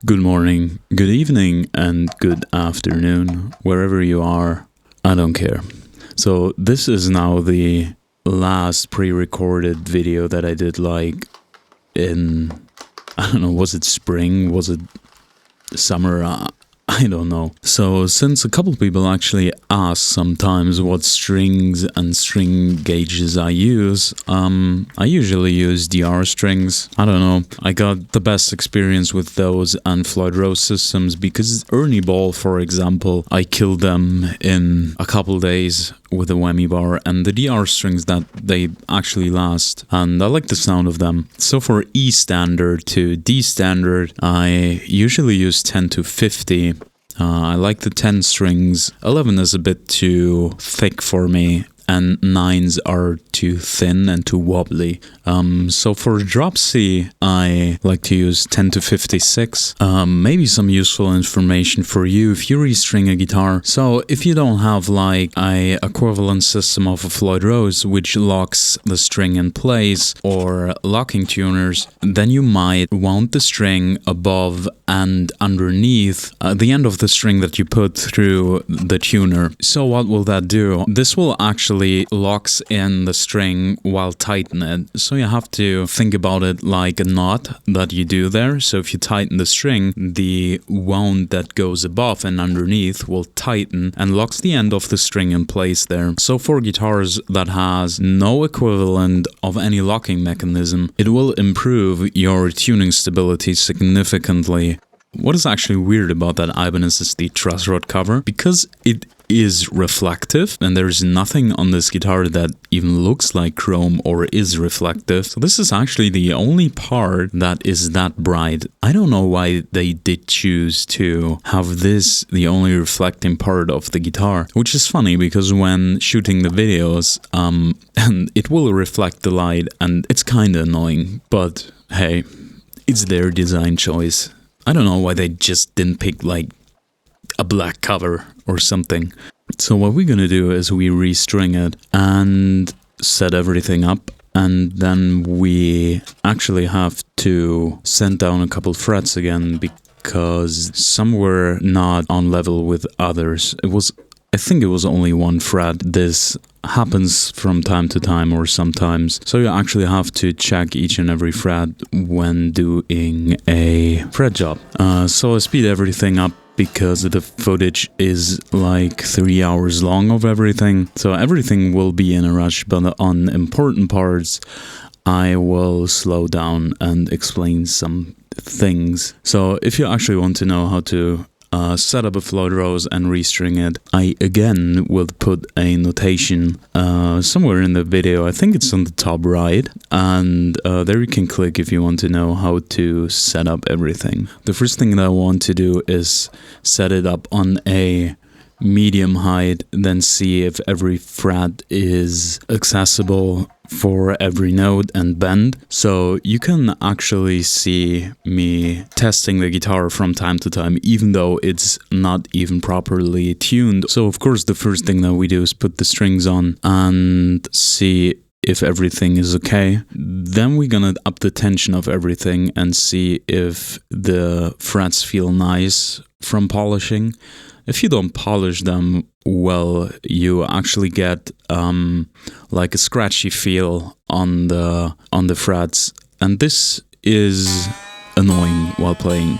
Good morning, good evening, and good afternoon, wherever you are. I don't care. So this is now the last pre-recorded video that I did in, I don't know, was it spring? Was it summer? I don't know. So since a couple people actually ask sometimes what strings and string gauges I use, I usually use DR strings. I don't know. I got the best experience with those and Floyd Rose systems because Ernie Ball, for example, I killed them in a couple days with a whammy bar, and the DR strings that they actually last, and I like the sound of them. So for E standard to D standard, I usually use 10 to 50. I like the 10 strings. 11 is a bit too thick for me, and 9s are too thin and too wobbly. So for drop C, I like to use 10 to 56. Maybe some useful information for you if you restring a guitar. So if you don't have a equivalent system of a Floyd Rose which locks the string in place, or locking tuners, then you might wound the string above and underneath the end of the string that you put through the tuner. So what will that do? This will actually locks in the string while tighten it. So you have to think about it like a knot that you do there. So if you tighten the string, the wound that goes above and underneath will tighten and locks the end of the string in place there. So for guitars that has no equivalent of any locking mechanism, it will improve your tuning stability significantly. What is actually weird about that Ibanez is the truss rod cover, because it is reflective and there's nothing on this guitar that even looks like chrome or is reflective. So this is actually the only part that is that bright. I don't know why they did choose to have this the only reflecting part of the guitar, which is funny because when shooting the videos, and it will reflect the light and it's kind of annoying, but hey, it's their design choice. I don't know why they just didn't pick a black cover or something. So what we're gonna do is we restring it and set everything up, and then we actually have to send down a couple frets again because some were not on level with others. I think it was only one fret. This happens from time to time or sometimes. So you actually have to check each and every fret when doing a fret job. So I speed everything up because the footage is 3 hours long of everything. So everything will be in a rush, but on important parts, I will slow down and explain some things. So if you actually want to know how to set up a Floyd Rose and restring it, I again will put a notation somewhere in the video. I think it's on the top right, and there you can click if you want to know how to set up everything. The first thing that I want to do is set it up on a medium height, then see if every fret is accessible for every note and bend. So you can actually see me testing the guitar from time to time, even though it's not even properly tuned. So of course the first thing that we do is put the strings on and see if everything is okay. Then we're gonna up the tension of everything and see if the frets feel nice from polishing. If you don't polish them well, you actually get a scratchy feel on the frets, and this is annoying while playing.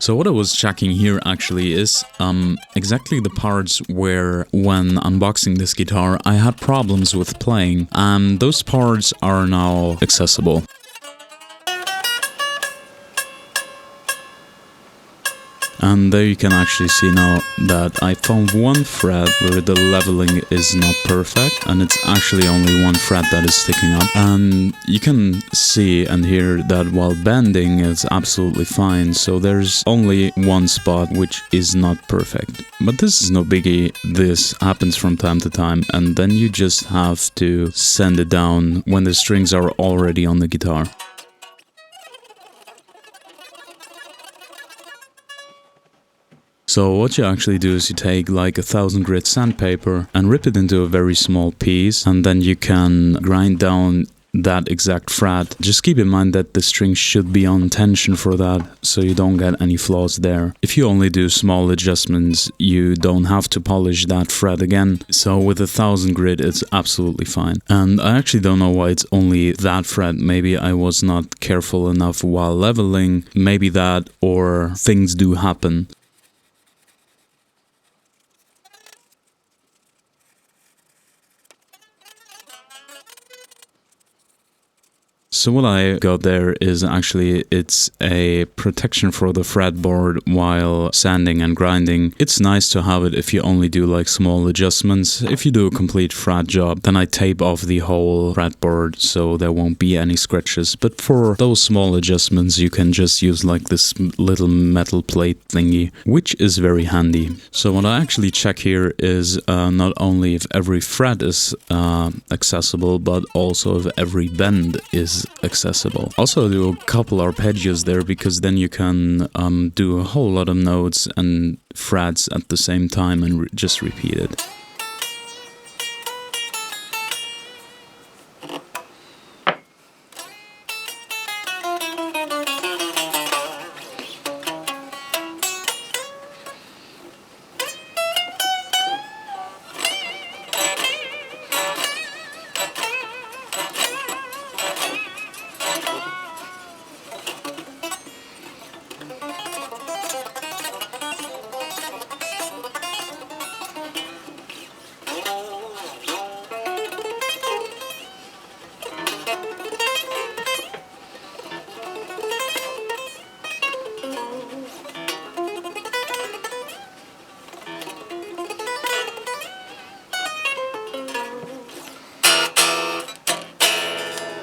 So what I was checking here actually is exactly the parts where when unboxing this guitar I had problems with playing, and those parts are now accessible. And there you can actually see now that I found one fret where the leveling is not perfect, and it's actually only one fret that is sticking up. And you can see and hear that while bending it's absolutely fine, so there's only one spot which is not perfect. But this is no biggie, this happens from time to time, and then you just have to sand it down when the strings are already on the guitar. So what you actually do is you take like 1000 grit sandpaper and rip it into a very small piece, and then you can grind down that exact fret. Just keep in mind that the string should be on tension for that, so you don't get any flaws there. If you only do small adjustments, you don't have to polish that fret again. So with 1000 grit, it's absolutely fine. And I actually don't know why it's only that fret. Maybe I was not careful enough while leveling. Maybe that, or things do happen. So what I got there is actually, it's a protection for the fretboard while sanding and grinding. It's nice to have it if you only do like small adjustments. If you do a complete fret job, then I tape off the whole fretboard so there won't be any scratches. But for those small adjustments, you can just use like this little metal plate thingy, which is very handy. So what I actually check here is not only if every fret is accessible, but also if every bend is accessible. Also do a couple arpeggios there, because then you can do a whole lot of notes and frets at the same time and just repeat it.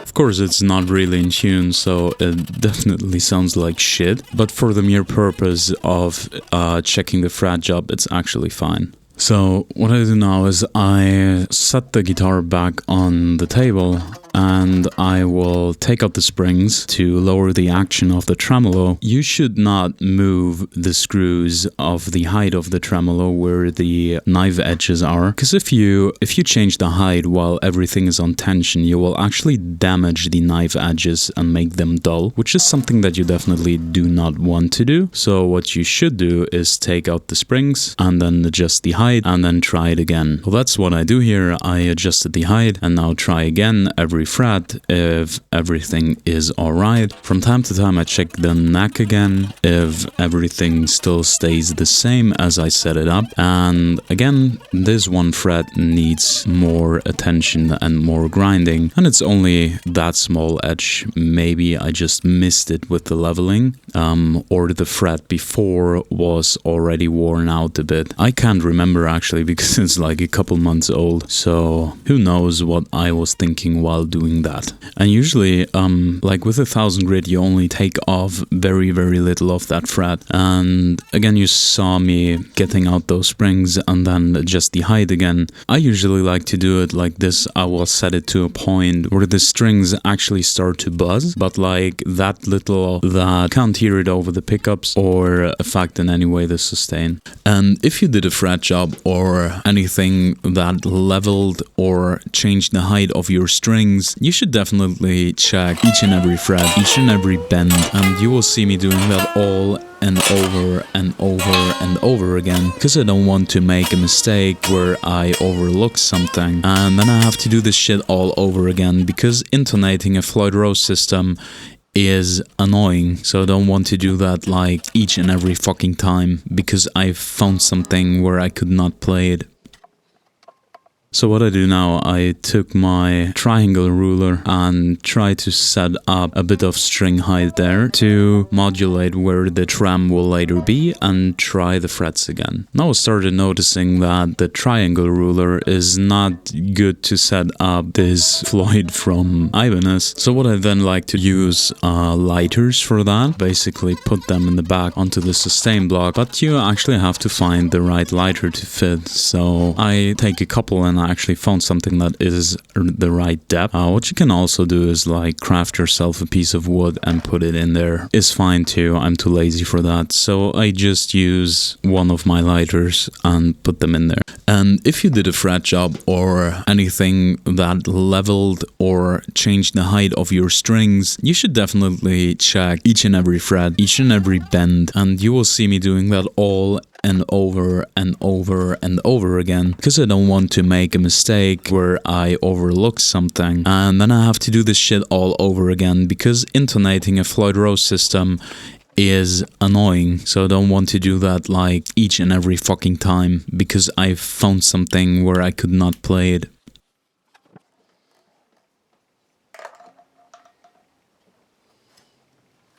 Of course, it's not really in tune, so it definitely sounds like shit, but for the mere purpose of checking the fret job, it's actually fine. So what I do now is I set the guitar back on the table, and I will take out the springs to lower the action of the tremolo. You should not move the screws of the height of the tremolo where the knife edges are, because if you change the height while everything is on tension, you will actually damage the knife edges and make them dull, which is something that you definitely do not want to do. So what you should do is take out the springs and then adjust the height and then try it again. Well, that's what I do here. I adjusted the height and now try again every fret if everything is alright. From time to time I check the neck again if everything still stays the same as I set it up, and again this one fret needs more attention and more grinding, and it's only that small edge. Maybe I just missed it with the leveling, or the fret before was already worn out a bit. I can't remember actually, because it's like a couple months old, so who knows what I was thinking while doing that. And usually like with 1000 grit, you only take off very little of that fret, and again you saw me getting out those springs and then adjust the height again. I usually like to do it like this. I will set it to a point where the strings actually start to buzz, but like that little that can't hear it over the pickups or affect in any way the sustain. And if you did a fret job or anything that leveled or changed the height of your strings, you should definitely check each and every fret, each and every bend, and you will see me doing that all and over and over and over again, because I don't want to make a mistake where I overlook something and then I have to do this shit all over again, because intonating a Floyd Rose system is annoying. So I don't want to do that like each and every fucking time because I found something where I could not play it. So what I do now, I took my triangle ruler and tried to set up a bit of string height there to modulate where the trem will later be and try the frets again. Now I started noticing that the triangle ruler is not good to set up this Floyd from Ibanez. So what I then like to use lighters for that, basically put them in the back onto the sustain block, but you actually have to find the right lighter to fit. So I take a couple and I actually found something that is the right depth. What you can also do is like craft yourself a piece of wood and put it in there. It's fine too. I'm too lazy for that. So I just use one of my lighters and put them in there. And if you did a fret job or anything that leveled or changed the height of your strings, you should definitely check each and every fret, each and every bend, and you will see me doing that all and over and over and over again, because I don't want to make a mistake where I overlook something and then I have to do this shit all over again, because intonating a Floyd Rose system is annoying. So I don't want to do that like each and every fucking time, because I found something where I could not play it.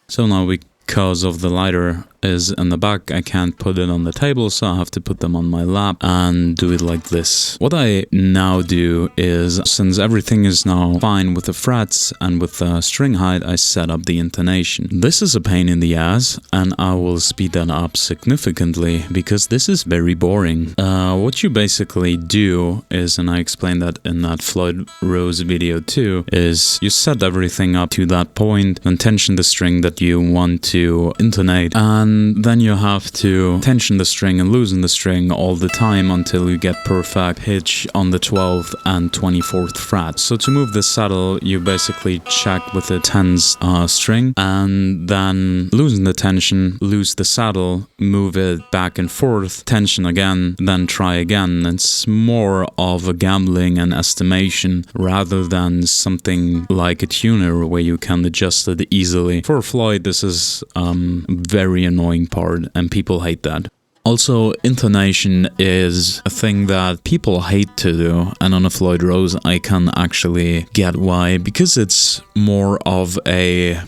So now because of the lighter is in the back, I can't put it on the table, so I have to put them on my lap and do it like this. What I now do is, since everything is now fine with the frets and with the string height, I set up the intonation. This is a pain in the ass, and I will speed that up significantly because this is very boring. What you basically do is, and I explained that in that Floyd Rose video too, is you set everything up to that point and tension the string that you want to intonate, and then you have to tension the string and loosen the string all the time until you get perfect pitch on the 12th and 24th fret. So to move the saddle, you basically check with the tense string and then loosen the tension, loose the saddle, move it back and forth, tension again, then try again. It's more of a gambling and estimation rather than something like a tuner where you can adjust it easily. For Floyd, this is very annoying part, and people hate that. Also, intonation is a thing that people hate to do, and on a Floyd Rose I can actually get why, because it's more of a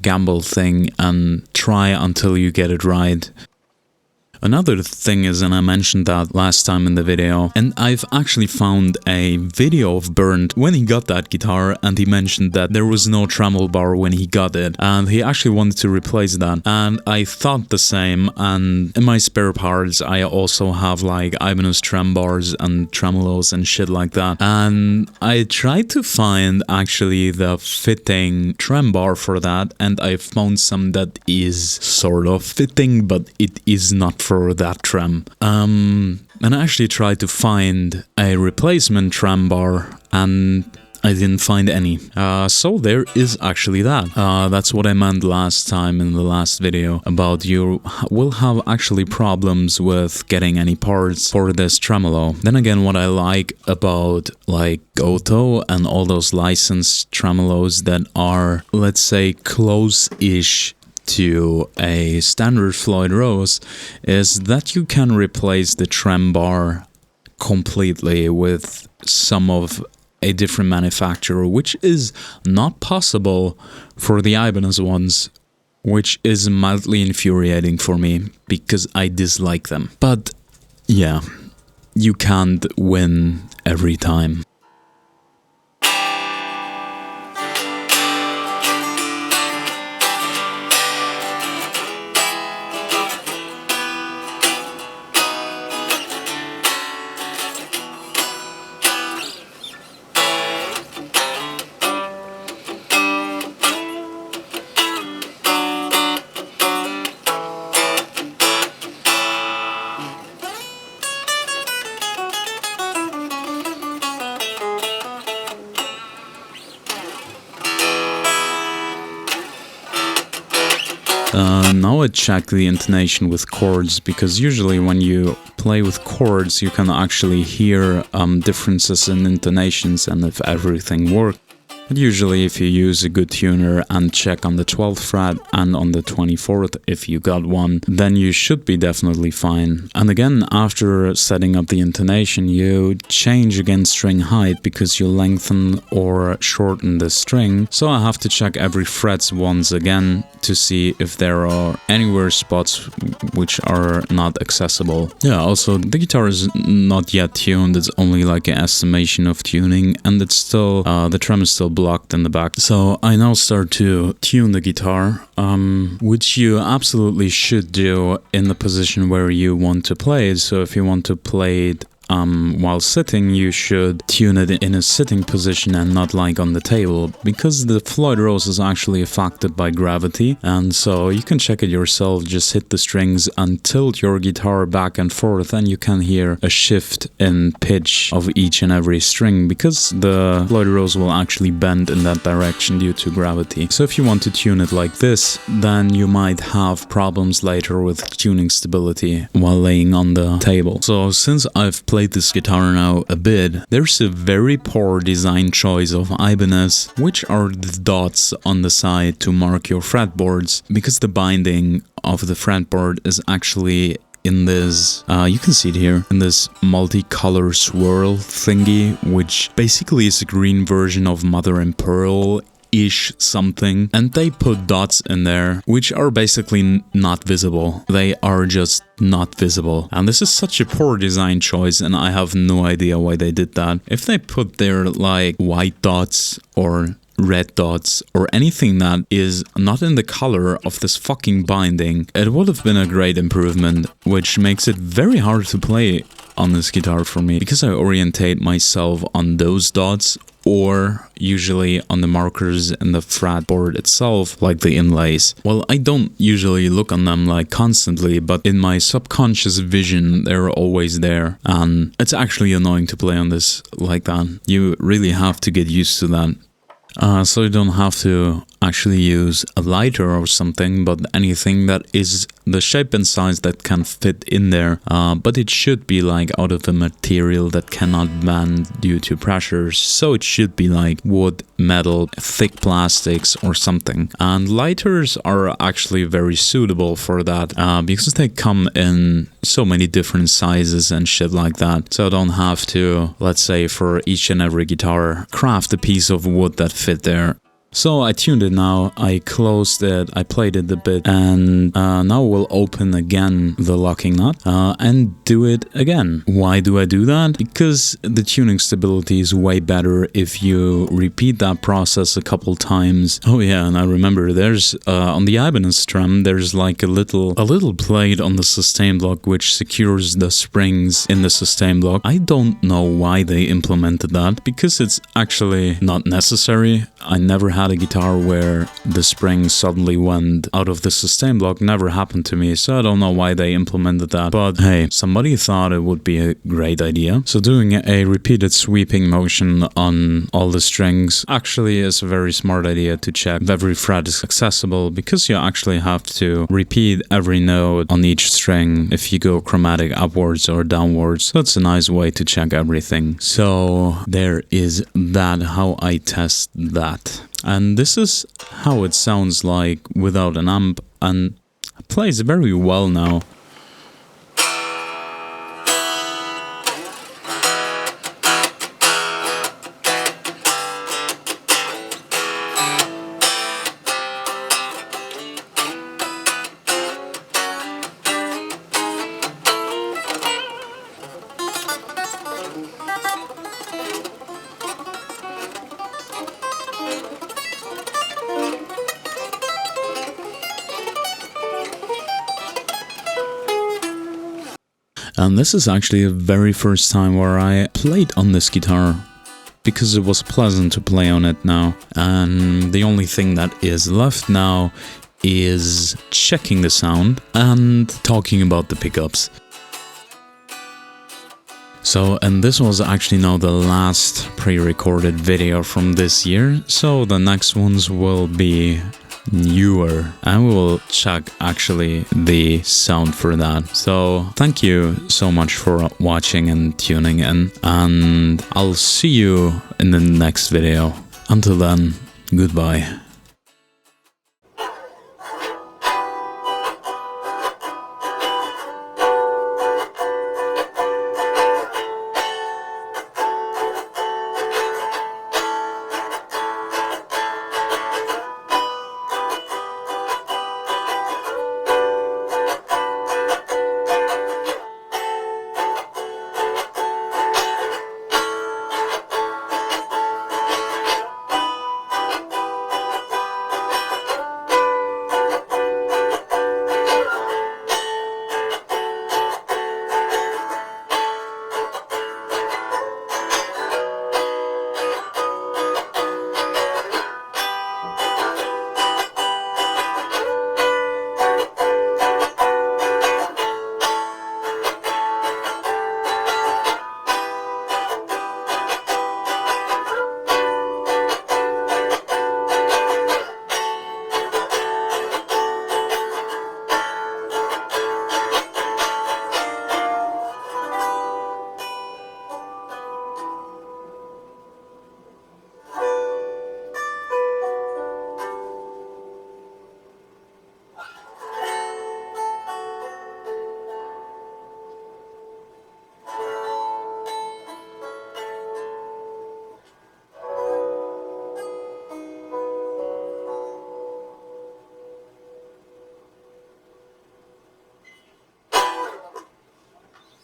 gamble thing and try until you get it right. Another thing is, and I mentioned that last time in the video, and I've actually found a video of Bernd when he got that guitar, and he mentioned that there was no tremolo bar when he got it, and he actually wanted to replace that, and I thought the same. And in my spare parts I also have like Ibanez trem bars and tremolos and shit like that, and I tried to find actually the fitting trem bar for that, and I found some that is sort of fitting, but it is not for that trem. And I actually tried to find a replacement trem bar, and I didn't find any. So there is actually that. That's what I meant last time in the last video about you will have actually problems with getting any parts for this tremolo. Then again, what I like about like Goto and all those licensed tremolos that are, let's say, close-ish to a standard Floyd Rose is that you can replace the trem bar completely with some of a different manufacturer, which is not possible for the Ibanez ones, which is mildly infuriating for me because I dislike them. But yeah, you can't win every time. Now I check the intonation with chords, because usually when you play with chords you can actually hear differences in intonations and if everything works. And usually if you use a good tuner and check on the 12th fret and on the 24th if you got one, then you should be definitely fine. And again, after setting up the intonation, you change again string height because you lengthen or shorten the string. So I have to check every frets once again to see if there are anywhere spots which are not accessible. Yeah, also the guitar is not yet tuned, it's only like an estimation of tuning, and it's still, the trem is still blocked in the back. So I now start to tune the guitar, which you absolutely should do in the position where you want to play it. So if you want to play it while sitting, you should tune it in a sitting position and not like on the table, because the Floyd Rose is actually affected by gravity, and so you can check it yourself. Just hit the strings and tilt your guitar back and forth, and you can hear a shift in pitch of each and every string, because the Floyd Rose will actually bend in that direction due to gravity. So if you want to tune it like this, then you might have problems later with tuning stability while laying on the table. So since I've played this guitar now a bit, there's a very poor design choice of Ibanez, which are the dots on the side to mark your fretboards, because the binding of the fretboard is actually in this, you can see it here, in this multicolor swirl thingy, which basically is a green version of mother and pearl ish something, and they put dots in there which are basically not visible. They are just not visible, and this is such a poor design choice, and I have no idea why they did that. If they put there like white dots or red dots or anything that is not in the color of this fucking binding, it would have been a great improvement, which makes it very hard to play on this guitar for me, because I orientate myself on those dots or usually on the markers in the fretboard itself, like the inlays. Well, I don't usually look on them like constantly, but in my subconscious vision they're always there, and it's actually annoying to play on this like that. You really have to get used to that. So you don't have to actually use a lighter or something, but anything that is the shape and size that can fit in there, but it should be like out of a material that cannot bend due to pressures. So it should be like wood, metal, thick plastics or something. And lighters are actually very suitable for that, because they come in so many different sizes and shit like that. So I don't have to, let's say for each and every guitar, craft a piece of wood that fit there. So I tuned it now, I closed it, I played it a bit, and now we'll open again the locking nut and do it again. Why do I do that? Because the tuning stability is way better if you repeat that process a couple times. Oh yeah, and I remember there's on the Ibanez trem there's like a little plate on the sustain block which secures the springs in the sustain block. I don't know why they implemented that, because it's actually not necessary. I never had a guitar where the spring suddenly went out of the sustain block. Never happened to me, so I don't know why they implemented that, but hey, somebody thought it would be a great idea. So doing a repeated sweeping motion on all the strings actually is a very smart idea to check if every fret is accessible, because you actually have to repeat every note on each string if you go chromatic upwards or downwards. So that's a nice way to check everything. So there is that, how I test that. And this is how it sounds like without an amp, and it plays very well now. And this is actually the very first time where I played on this guitar, because it was pleasant to play on it now. And the only thing that is left now is checking the sound and talking about the pickups. So, and this was actually now the last pre-recorded video from this year, so the next ones will be newer, and we will check actually the sound for that. So thank you so much for watching and tuning in, and I'll see you in the next video. Until then, goodbye.